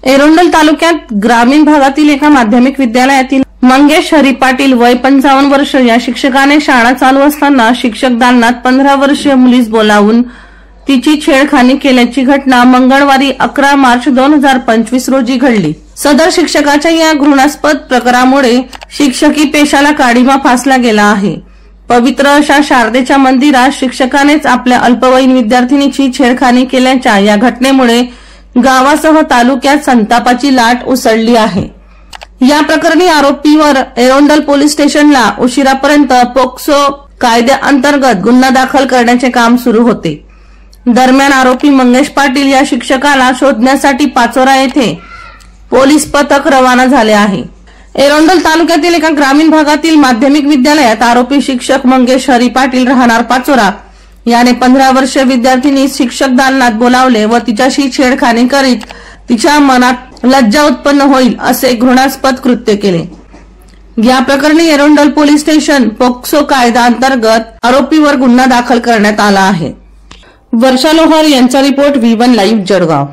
एरोंडल तालुक्यात ग्रामीण भागातील एका माध्यमिक विद्यालयातील मंगेश हरी पाटील वय 55 वर्ष या शिक्षकाने शाळा चालू असताना शिक्षक दालनात 15 वर्षीय मुलीस बोलावून तिची छेडखानी केल्याची घटना मंगळवारी 11 मार्च 2025 रोजी घडली। सदर शिक्षकाच्या या घृणास्पद प्रकारामुळे शिक्षकी पेशाला काळिमा फासला गेला आहे। पवित्र अशा शारदेच्या मंदिरात शिक्षकानेच आपल्या अल्पवयीन विद्यार्थिनीची छेडखानी केल्याच्या या घटनेमुळे गावासह तालुक्यात संतापाची लाट उसळली आहे। या प्रकरणी आरोपीवर एरोंडल पोलीस स्टेशनला उशिरापर्यंत पोक्सो कायद्याअंतर्गत गुन्हा दाखल करण्याचे काम सुरू होते। दरम्यान आरोपी मंगेश पाटील या शिक्षकाला शोधण्यासाठी पाचोरा येथे पोलीस पथक रवाना झाले आहे। एरोंडल तालुक्यातील एका ग्रामीण भागातील माध्यमिक विद्यालयात आरोपी शिक्षक मंगेश हरी पाटील राहणार पाचोरा याने 15 वर्षीय विद्यार्थिनी शिक्षक दालनात बोलावले व तिच्याशी छेडखानी करीत तिच्या मनात लज्जा उत्पन्न होईल असे घृणास्पद कृत्य केले। या प्रकरणी एरोंडल पोलीस स्टेशन पोक्सो कायदा अंतर्गत आरोपीवर गुन्हा दाखल करण्यात आला आहे। वर्षा लोहार यांचा रिपोर्ट V1 लाईव्ह जळगाव।